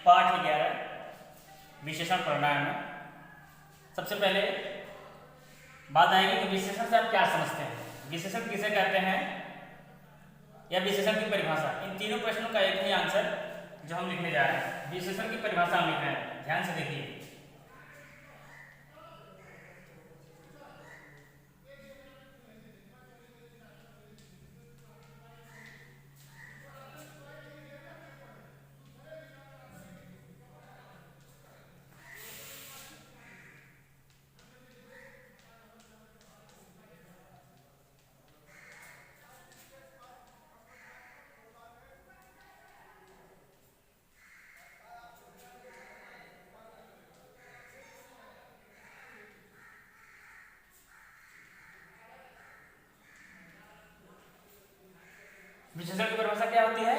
पाठ 11 विशेषण पढ़ना है। सबसे पहले बात आएगी कि विशेषण से आप क्या समझते हैं, विशेषण किसे कहते हैं या विशेषण की परिभाषा। इन तीनों प्रश्नों का एक ही आंसर जो हम लिखने जा रहे हैं, विशेषण की परिभाषा हम लिख रहे हैं। ध्यान से देखिए, विशेषण की परिभाषा क्या होती है?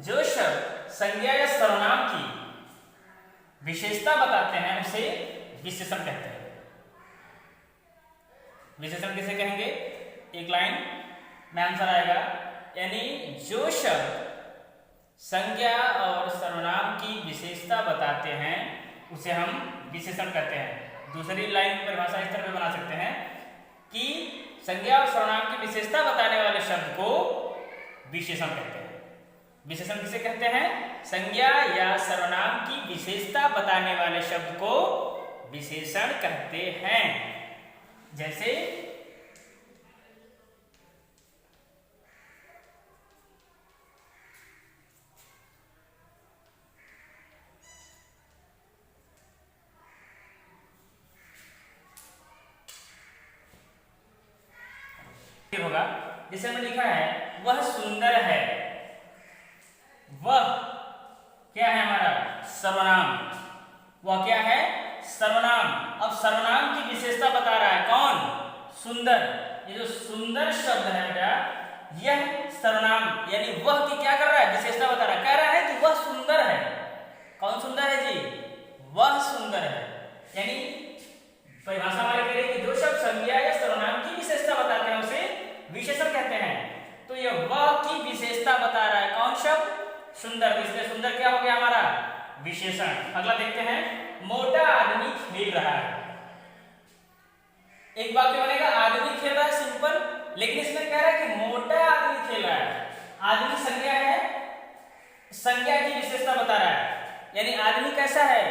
जो शब्द संज्ञा या सर्वनाम की विशेषता बताते हैं उसे विशेषण कहते हैं। विशेषण किसे कहेंगे? एक लाइन में आंसर आएगा, यानी जो शब्द संज्ञा और सर्वनाम की विशेषता बताते हैं उसे हम विशेषण कहते हैं। दूसरी लाइन की परिभाषा इस तरह बना सकते हैं कि संज्ञा और सर्वनाम की विशेषता बताने वाले शब्द को विशेषण कहते हैं। विशेषण किसे कहते हैं? संज्ञा या सर्वनाम की विशेषता बताने वाले शब्द को विशेषण कहते हैं। जैसे होगा, जिसे हमने लिखा है वह सुंदर है। वह क्या है? हमारा सर्वनाम। वह क्या है? सर्वनाम। अब सर्वनाम की विशेषता बता रहा है कौन? सुंदर। ये जो सुंदर शब्द है बेटा, यह सर्वनाम यानी वह की क्या कर रहा है? विशेषता बता रहा है। कह रहा है कि वह सुंदर है। कौन सुंदर है जी? वह सुंदर है। यानी परिभाषा हमारी कह रही है कि जो शब्द संज्ञा या सर्वनाम की विशेषता बताते हैं उसे विशेषण कहते हैं। तो यह वह की विशेषता बता रहा है। कौन शब्द? सुंदर। इसलिए सुंदर क्या हो गया हमारा? विशेषण। अगला देखते हैं, मोटा आदमी खेल रहा है। एक वाक्य बनेगा आदमी खेल रहा है, सिंपल, लेकिन इसमें कह रहा है कि मोटा आदमी खेल रहा है। आदमी संज्ञा है, संज्ञा की विशेषता बता रहा है, यानी आदमी कैसा है?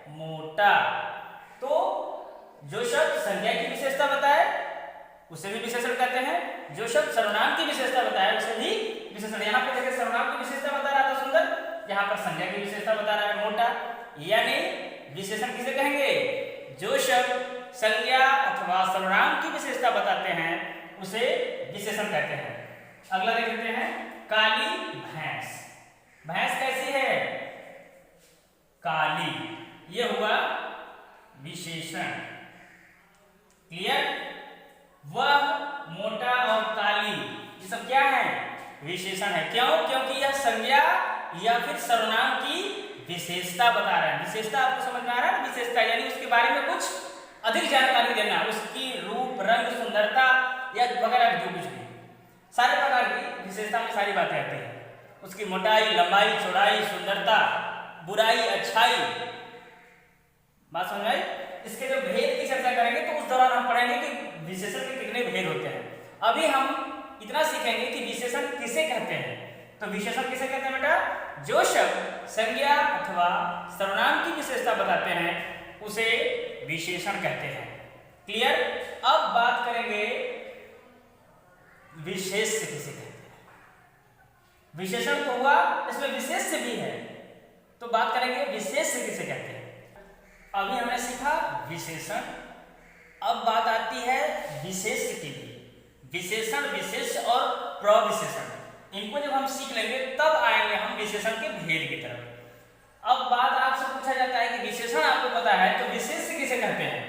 मोटा। तो जो शब्द संज्ञा की विशेषता बताए उसे भी विशेषण कहते हैं, जो शब्द सर्वनाम की विशेषता बताए उसे भी विशेषण। यहाँ पे देखिए सर्वनाम की विशेषता बता रहा था सुंदर, यहाँ पर संज्ञा की विशेषता बता रहा है मोटा। यानी विशेषण किसे कहेंगे? जो शब्द संज्ञा अथवा सर्वनाम की विशेषता बताते हैं उसे विशेषण कहते हैं। अगला देख लेते हैं, काली भैंस। भैंस कैसी है? काली। ये हुआ विशेषण। क्लियर? वह, मोटा और काली, ये सब क्या है? विशेषण है। क्यों? क्योंकि यह संज्ञा या फिर सर्वनाम की विशेषता बता रहा है। विशेषता आपको समझ में आ रहा है? विशेषता यानी उसके बारे में कुछ अधिक जानकारी देना, उसकी रूप, रंग, सुंदरता या वगैरह जो कुछ भी, सारे प्रकार की विशेषता में सारी बातें आती हैं। उसकी मोटाई, लंबाई, चौड़ाई, सुंदरता, बुराई, अच्छाई। बात समझ आई? इसके जो भेद की चर्चा करेंगे तो उस दौरान हम पढ़ेंगे कि विशेषण के कितने भेद होते हैं। अभी हम इतना सीखेंगे कि विशेषण किसे कहते हैं। तो विशेषण किसे कहते हैं बेटा? जो शब्द संज्ञा अथवा सर्वनाम की विशेषता बताते हैं उसे विशेषण कहते हैं। क्लियर? अब बात करेंगे विशेष्य किसे कहते हैं। विशेषण तो हुआ, इसमें विशेष्य भी है, तो बात करेंगे विशेष्य किसे कहते हैं। अभी हमने सीखा विशेषण, अब बात आती है विशेष्य की भी। विशेषण, विशेष्य और प्रविशेषण, इनको जब हम सीख लेंगे तब आएंगे हम विशेषण के भेद की तरफ। अब बात आपसे पूछा जाता है कि विशेषण आपको पता है तो विशेष्य किसे कहते हैं,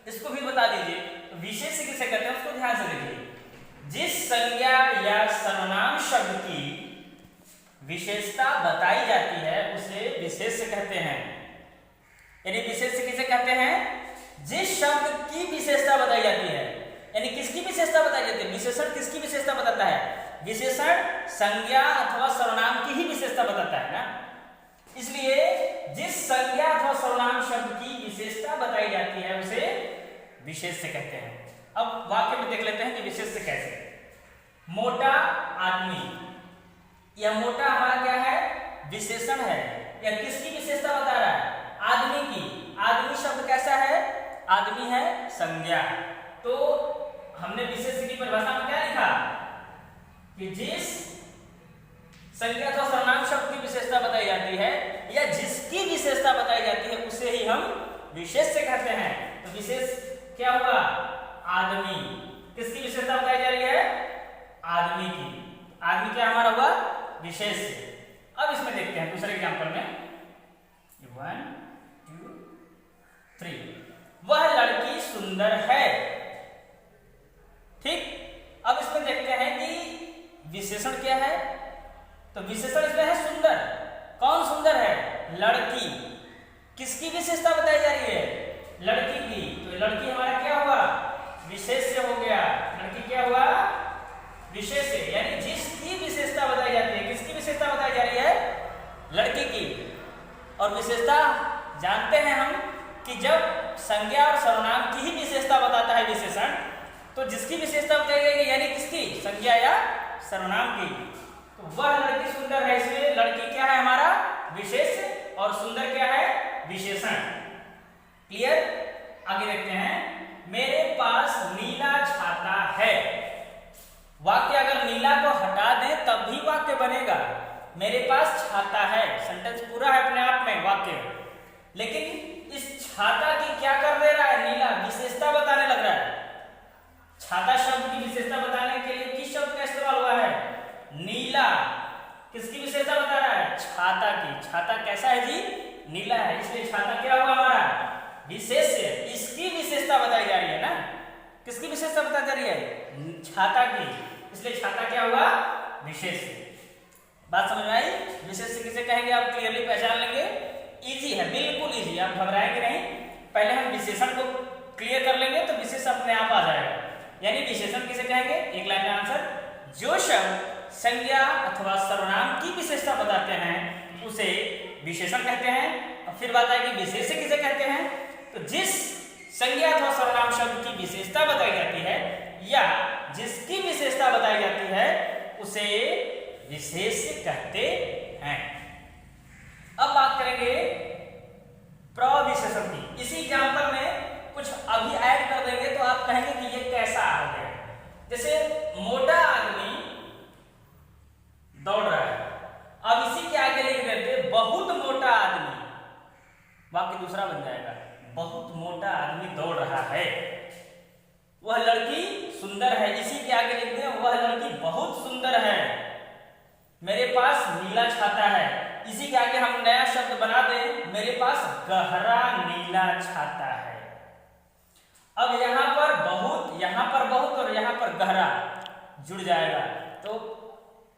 इसको भी बता दीजिए। तो विशेष्य किसे कहते हैं उसको ध्यान से देखिए। जिस संज्ञा या सर्वनाम शब्द की विशेषता बताई जाती है उसे विशेष्य कहते हैं। यानी विशेष्य किसे कहते हैं? जिस शब्द की विशेषता बताई जाती है। यानी किसकी विशेषता बताई जाती है? विशेषण किसकी विशेषता बताता है? विशेषण संज्ञा अथवा सर्वनाम की ही विशेषता बताता है ना। इसलिए विशेष से कहते हैं। अब वाक्य में देख लेते हैं कि विशेष से कैसे। मोटा आदमी, यह मोटा हमारा क्या है? विशेषण है। यह किसकी विशेषता बता रहा है? आदमी की। आदमी शब्द कैसा है? आदमी है संज्ञा। तो हमने विशेष की परिभाषा में क्या लिखा कि जिस संज्ञा अथवा सर्वनाम शब्द की विशेषता बताई जाती है या जिसकी विशेषता बताई जाती है उसे ही हम विशेष से कहते हैं। तो विशेष क्या हुआ? आदमी। किसकी विशेषता बताई जा रही है? आदमी की। आदमी क्या हमारा हुआ? विशेष से। अब इसमें देखते हैं दूसरे एग्जांपल में 1 2 3। वह लड़की सुंदर है। ठीक, अब इसमें देखते हैं कि विशेषण क्या है। तो विशेषण इसमें है सुंदर। कौन सुंदर है? लड़की। किसकी विशेषता बताई जा रही है? लड़की की। तो लड़की हमारा क्या हुआ? विशेष से हो गया। लड़की क्या हुआ? विशेष से, यानी जिसकी विशेषता बताई जाती है। किसकी विशेषता बताई जा रही है? लड़की की। और विशेषता जानते हैं हम कि जब संज्ञा और सर्वनाम की ही विशेषता बताता है विशेषण, तो जिसकी विशेषता बताई जाएगी यानी किसकी? संज्ञा या सर्वनाम की। तो वह लड़की सुंदर है, इसमें लड़की क्या है हमारा? विशेष, और सुंदर क्या है? विशेषण। क्लियर? आगे देखते हैं। मेरे पास नीला छाता है। वाक्य अगर नीला को हटा दें तब भी वाक्य बनेगा। मेरे पास छाता है, सेंटेंस पूरा है अपने आप में वाक्य, लेकिन इस छाता की क्या कर दे रहा है? नीला विशेषता बताने लग रहा है। छाता शब्द की विशेषता बताने के लिए किस शब्द का इस्तेमाल हुआ है? नीला। किसकी विशेषता बता रहा है? छाता की। छाता कैसा है जी? नीला है, इसलिए छाता क्या हुआ हमारा? विशेष है। इसकी विशेषता बताई जा रही है ना। किसकी विशेषता बताई जा रही है? छाता की, इसलिए छाता क्या हुआ? विशेष। बात समझ में आई? विशेष से किसे कहेंगे आप क्लियरली पहचान लेंगे। इजी है, बिल्कुल इजी, आप घबराएंगे नहीं। पहले हम विशेषण को क्लियर कर लेंगे तो विशेष अपने आप आ जाएगा। यानी विशेषण किसे कहेंगे? एक लाइन में आंसर, जो शब्द संज्ञा अथवा सर्वनाम की विशेषता बताते हैं उसे विशेषण कहते हैं। और फिर बात आएगी विशेष से किसे कहते हैं? तो जिस संज्ञा अथवा सर्वनाम शब्द की विशेषता बताई जाती है या जिसकी विशेषता बताई जाती है उसे विशेष कहते हैं। अब बात करेंगे प्रविशेषण की। इसी एग्जांपल में कुछ अभी ऐड कर देंगे तो आप कहेंगे कि ये कैसा हो गया। जैसे मोटा आदमी दौड़ रहा है, अब इसी के आगे लिख देते बहुत मोटा आदमी, वाक्य दूसरा बन जाएगा। बहुत मोटा आदमी दौड़ रहा है। वह लड़की सुंदर है, इसी के आगे लिख दें वह लड़की बहुत सुंदर है। मेरे पास नीला छाता है, इसी के आगे हम नया शब्द बना दें मेरे पास गहरा नीला छाता है। अब यहाँ पर बहुत और यहाँ पर गहरा जुड़ जाएगा। तो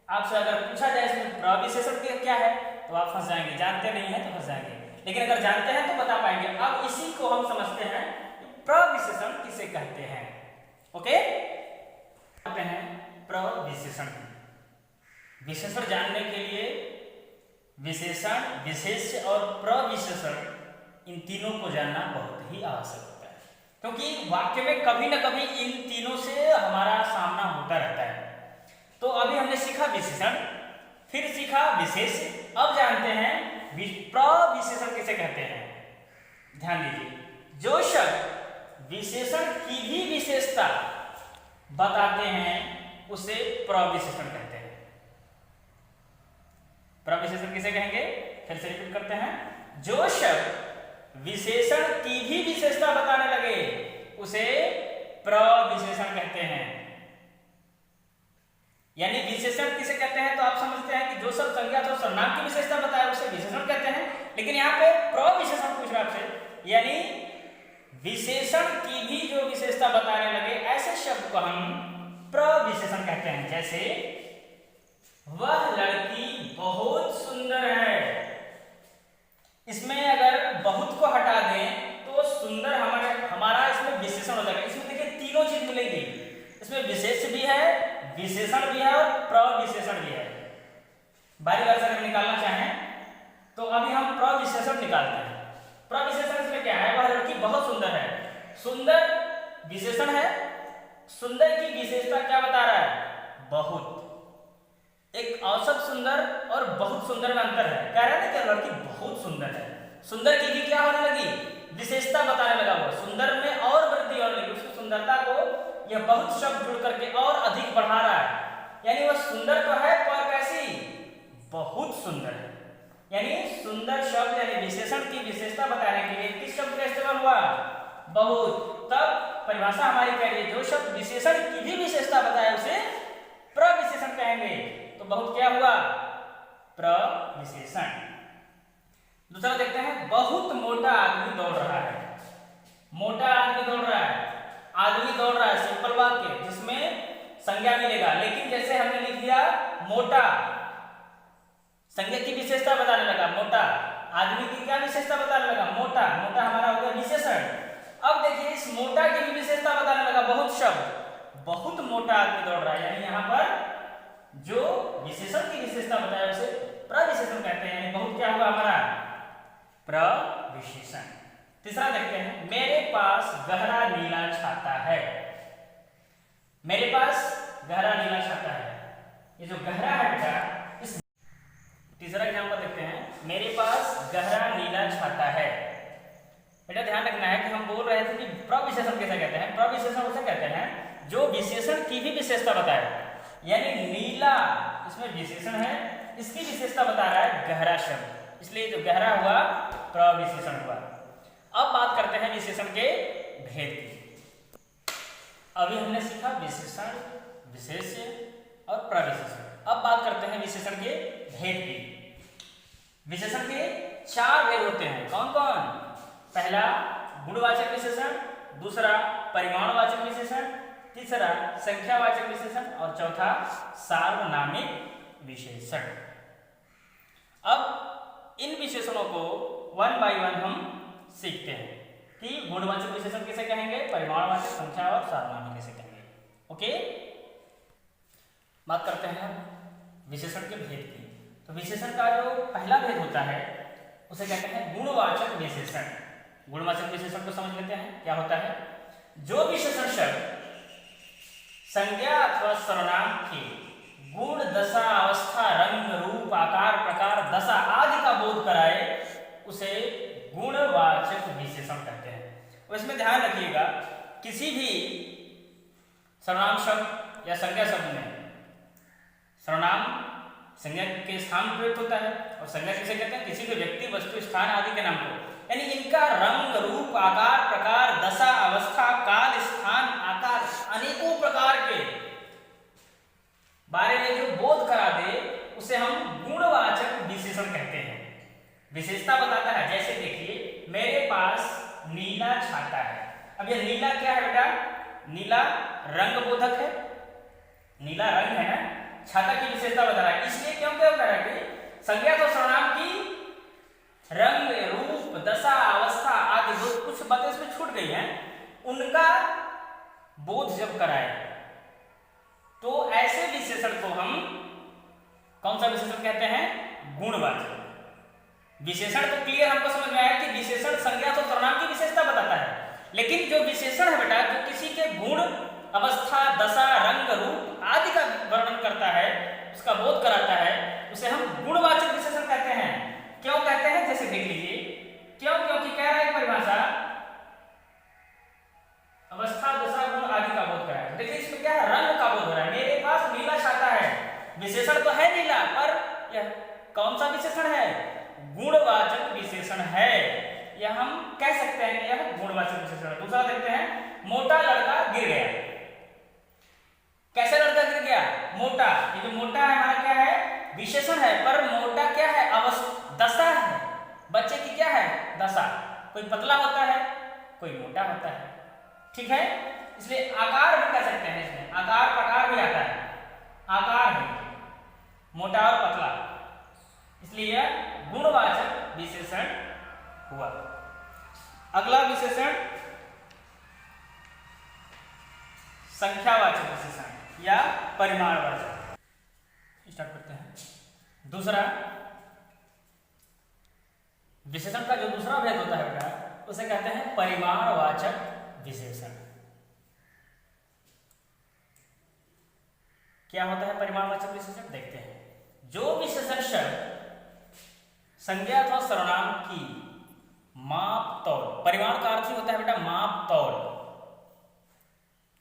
आपसे अगर पूछा जाए इसमें प्रविशेषण क्या है तो आप फंस जाएंगे, जानते नहीं है तो फंस जाएंगे, लेकिन अगर जानते हैं तो बता पाएंगे। अब इसी को हम समझते हैं प्रविशेषण किसे कहते हैं। ओके, कहते हैं प्रविशेषण। विशेषण जानने के लिए विशेषण, विशेष्य और प्रविशेषण इन तीनों को जानना बहुत ही आवश्यक होता है, क्योंकि वाक्य में कभी न कभी इन तीनों से हमारा सामना होता रहता है। तो अभी हमने सीखा विशेषण, फिर सीखा विशेष, अब जानते हैं प्रविशेषण किसे कहते हैं। ध्यान दीजिए, जो शब्द विशेषण की भी विशेषता बताते हैं उसे प्रविशेषण कहते हैं। प्रविशेषण किसे कहेंगे? फिर से रिपीट करते हैं, जो शब्द विशेषण की भी विशेषता बताने लगे उसे प्रविशेषण कहते हैं। यानी विशेषण किसे कहते हैं तो आप समझते हैं कि जो शब्द संज्ञा तो सर्वनाम की विशेषता बताए उसे विशेषण कहते हैं, लेकिन यहाँ पे प्रविशेषण पूछ रहा आपसे, यानी विशेषण की भी जो विशेषता बताने लगे ऐसे शब्द को हम प्रविशेषण कहते हैं। जैसे वह लड़की बहुत सुंदर है, इसमें अगर बहुत को हटा दें तो सुंदर हमारा इसमें विशेषण हो जाएगा। इसमें देखिए तीनों चीज मिलेगी, इसमें विशेष भी है, विशेषण भी है और प्रविशेषण भी है। बारी बारी से अगर निकालना चाहें तो अभी हम प्रविशेषण निकालते हैं। प्रविशेषण इसमें क्या है? वह लड़की बहुत सुंदर है। सुंदर विशेषण है, सुंदर की विशेषता क्या बता रहा है? बहुत। एक औसत सुंदर और बहुत सुंदर में अंतर है। कह रहा है ना कि लड़की बहुत सुंदर है, सुंदर की भी क्या होने लगी? विशेषता बताने लगा। वो सुंदर में और वृद्धि होने लगी, उसकी सुंदरता को यह बहुत शब्द जुड़ करके और अधिक बढ़ा रहा है। यानी वह सुंदर तो है पर कैसी? बहुत सुंदर है। यानी सुंदर शब्द यानी विशेषण की विशेषता बताने के लिए किस शब्द का इस्तेमाल हुआ? बहुत। तब परिभाषा हमारी कह रही है जो शब्द विशेषण की भी विशेषता बताए उसे प्रविशेषण कहेंगे। तो बहुत क्या हुआ? प्रविशेषण। दूसरा देखते हैं, बहुत मोटा आदमी दौड़ रहा है। मोटा आदमी दौड़ रहा है, आदमी दौड़ रहा है, सिंपल वाक्य जिसमें संज्ञा मिलेगा। लेकिन जैसे हमने लिख दिया मोटा, संज्ञा की विशेषता बताने लगा मोटा, आदमी की क्या विशेषता बताने लगा? मोटा। मोटा हमारा हो गया विशेषण। अब देखिए इस मोटा की भी विशेषता बताने लगा बहुत शब्द। बहुत मोटा आदमी दौड़ रहा है, यानी यहाँ पर जो विशेषण की विशेषता बताया उसे प्रविशेषण कहते हैं। यानी बहुत क्या हुआ हमारा? प्रविशेषण। तीसरा देखते हैं, मेरे पास गहरा नीला छाता है। मेरे पास गहरा नीला छाता है। ये जो गहरा है बेटा, इस तीसरा एग्जाम्पल देखते हैं, मेरे पास गहरा नीला छाता है। बेटा ध्यान रखना है कि हम बोल रहे थे कि प्रविशेषण कैसे कहते हैं? प्रविशेषण उसे कहते हैं जो विशेषण की भी विशेषता बताए। यानी नीला इसमें विशेषण है, इसकी विशेषता बता रहा है गहरा शब्द, इसलिए जो गहरा हुआ प्रविशेषण हुआ। अब बात करते हैं विशेषण के भेद की। अभी हमने सीखा विशेषण, विशेष्य और प्रविशेषण। अब बात करते हैं विशेषण के भेद की। विशेषण के 4 भेद होते हैं। कौन कौन? पहला गुणवाचक विशेषण, दूसरा परिमाणवाचक विशेषण, तीसरा संख्यावाचक विशेषण और चौथा सार्वनामिक विशेषण। अब इन विशेषणों को 1 बाय 1 हम सीखते हैं कि गुणवाचक विशेषण किसे कहेंगे, परिमाणवाचक, संख्या और सार्वनामिक किसे कहेंगे। ओके, बात करते हैं विशेषण के भेद की। तो विशेषण का जो पहला भेद होता है उसे कहते हैं गुणवाचक विशेषण। गुणवाचक विशेषण को समझ लेते हैं क्या होता है। जो विशेषण शब्द संज्ञा अथवा सर्वनाम के गुण, दशा, अवस्था, रंग, रूप, आकार, प्रकार, दशा आदि का बोध कराए उसे गुणवाचक विशेषण कहते हैं। और इसमें ध्यान रखिएगा किसी भी सर्वनाम शब्द या संज्ञा शब्द में सर्वनाम संज्ञा के स्थान प्रयुक्त होता है और संज्ञा किसे कहते हैं? किसी भी व्यक्ति, वस्तु, स्थान आदि के नाम को। यानी इनका रंग, रूप, आकार, प्रकार, दशा, अवस्था, काल, स्थान, आकार अनेकों प्रकार के बारे में जो बोध करा दे उसे हम गुणवाचक विशेषण कहते हैं। विशेषता बताता है। जैसे देखिए मेरे पास नीला छाता है। अब ये नीला क्या है बेटा? नीला रंग बोधक है, नीला रंग है ना, छाता की विशेषता बता रहा है। इसलिए क्यों क्या कह रहा है कि संज्ञा तो सर्वनाम की रंग, रूप, दशा, अवस्था आदि जो कुछ बातें इसमें छूट गई हैं उनका बोध जब कराए तो ऐसे विशेषण को हम कौन सा विशेषण कहते हैं? गुणवाचक विशेषण। तो क्लियर हमको समझ में आया कि विशेषण संज्ञा तो सर्वनाम की विशेषता बताता है, लेकिन जो विशेषण है बेटा जो किसी के गुण, अवस्था, दशा, रंग, रूप आदि का वर्णन करता है, उसका बोध कराता है, उसे हम गुणवाचक विशेषण कहते हैं। क्यों कहते हैं? जैसे देख लीजिए क्यों, क्योंकि कह रहा है परिभाषा अवस्था, दशा, गुण आदि का बोध कराया। देखिए इसमें क्या है? रंग का बोध हो रहा है। मेरे पास नीला छाता है, विशेषण तो है नीला पर यह कौन सा विशेषण है? गुणवाचक विशेषण है। यह हम कह सकते हैं कि यह गुणवाचक विशेषण है। दूसरा देखते हैं मोटा लड़का गिर गया। कैसे लड़का गिर गया? मोटा। ये जो मोटा है हमारा क्या है? विशेषण है, पर मोटा क्या है? दशा है। बच्चे की क्या है? दशा। कोई पतला होता है, कोई मोटा होता है, ठीक है। इसलिए आकार भी कह सकते हैं, इसमें आकार प्रकार भी आता है। आकार है मोटा और पतला, इसलिए यह गुणवाचक विशेषण हुआ। अगला विशेषण संख्यावाचक विशेषण या परिमाणवाचक। स्टार्ट करते हैं। दूसरा विशेषण का जो दूसरा भेद होता है बेटा उसे कहते हैं परिमाणवाचक विशेषण। क्या होता है परिमाणवाचक विशेषण, देखते हैं। जो विशेषण शब्द संज्ञा अथवा सर्वनाम की माप तौल, परिमाण का अर्थ ही होता है बेटा माप तौल,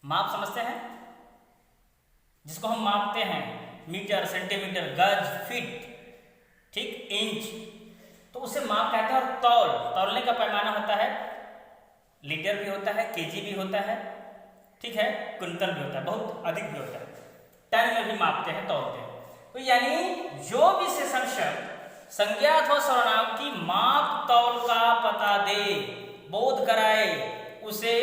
माप समझते हैं जिसको हम मापते हैं, मीटर, सेंटीमीटर, गज, फीट, ठीक, इंच, तो उसे माप कहते हैं। और तौल, तौलने का पैमाना होता है, लीटर भी होता है, केजी भी होता है, ठीक है, कुंतल भी होता है, बहुत अधिक भी होता है, टन में भी मापते हैं, तौलते हैं। तो यानी जो विशेषण शब्द संज्ञा अथवा सर्वनाम की माप तौल का पता दे, बोध कराए, उसे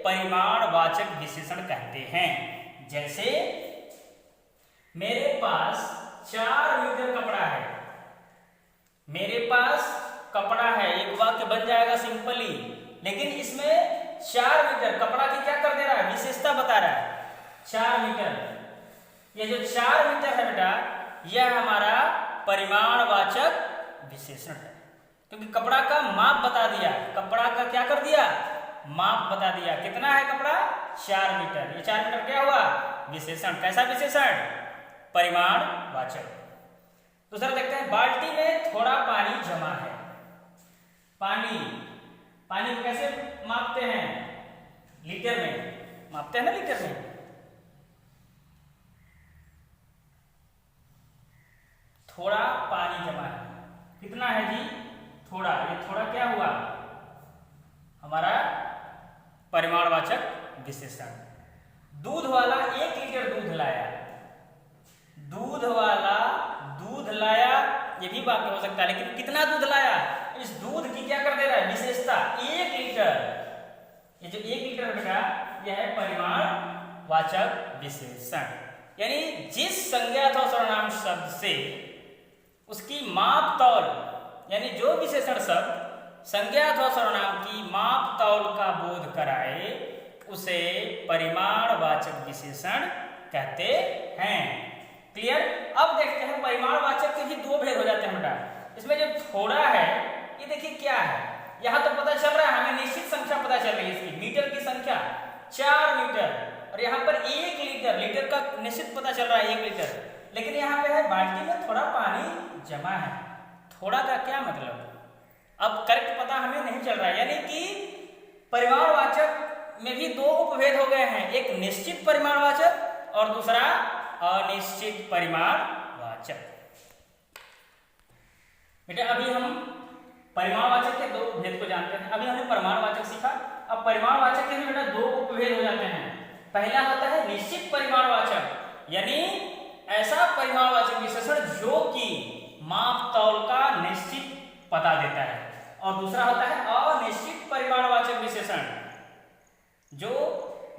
परिमाणवाचक विशेषण कहते हैं। जैसे मेरे पास 4 मीटर कपड़ा है, मेरे पास कपड़ा है, एक वाक्य बन जाएगा सिंपली, लेकिन इसमें 4 मीटर कपड़ा की क्या कर दे रहा है, विशेषता बता रहा है 4 मीटर। ये जो 4 मीटर है बेटा, यह हमारा परिमाणवाचक विशेषण है, क्योंकि कपड़ा का माप बता दिया, कपड़ा का क्या कर दिया, माप बता दिया, कितना है कपड़ा, 4 मीटर। ये 4 मीटर क्या हुआ, विशेषण। कैसा विशेषण, परिमाणवाचक। दूसरा देखते हैं, बाल्टी में थोड़ा पानी जमा है। पानी, पानी को कैसे मापते हैं, लीटर में मापते हैं ना, लीटर में। थोड़ा पानी जमा है, कितना है जी, थोड़ा। ये थोड़ा क्या हुआ, हमारा परिमाणवाचक विशेषण। दूध वाला 1 लीटर दूध लाया, दूध वाला दूध लाया, ये भी वाक्य हो सकता है, लेकिन कितना दूध लाया, इस दूध की क्या कर दे रहा है, विशेषता 1 लीटर। ये जो 1 लीटर बेटा, यह है परिमाणवाचक विशेषण। यानी जिस संज्ञा अथवा सर्वनाम शब्द से उसकी माप तौल, यानी जो विशेषण शब्द संज्ञा अथवा सर्वनाम की माप तौल का बोध कराए, उसे परिमाणवाचक विशेषण कहते हैं। क्लियर। अब देखते हैं परिमाणवाचक के भी 2 भेद हो जाते हैं बेटा। इसमें जो थोड़ा है, ये देखिए क्या है, यहां तो पता चल रहा है हमें, निश्चित संख्या पता चल रही है इसकी, मीटर की संख्या 4 मीटर, और यहाँ पर 1 लीटर, लीटर का निश्चित पता चल रहा है 1 लीटर, लेकिन यहाँ पे है बाल्टी में थोड़ा पानी जमा है। थोड़ा का क्या मतलब, अब करेक्ट पता हमें नहीं चल रहा है। यानी कि परिमाणवाचक में भी 2 उपभेद हो गए हैं, एक निश्चित परिमाणवाचक और दूसरा अनिश्चित परिमाणवाचक। बेटा अभी हम परिमाणवाचक के 2 उपभेद को जानते हैं। अभी हमने परिमाणवाचक सीखा, अब परिमाणवाचक के भी बेटा 2 उपभेद हो जाते हैं। पहला होता है निश्चित परिमाणवाचक, यानी ऐसा परिमाणवाचक विशेषण जो कि माप तौल का निश्चित पता देता है, और दूसरा होता है अनिश्चित परिमाणवाचक विशेषण, जो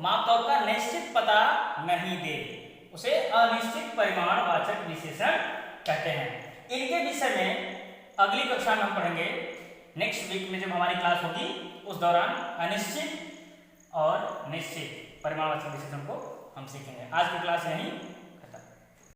माप तौल का निश्चित पता नहीं दे, उसे अनिश्चित परिमाणवाचक विशेषण कहते हैं। इनके विषय में अगली कक्षा में हम पढ़ेंगे, नेक्स्ट वीक में जब हमारी क्लास होगी, उस दौरान अनिश्चित और निश्चित परिमाणवाचक विशेषण को हम सीखेंगे। आज की क्लास यहीं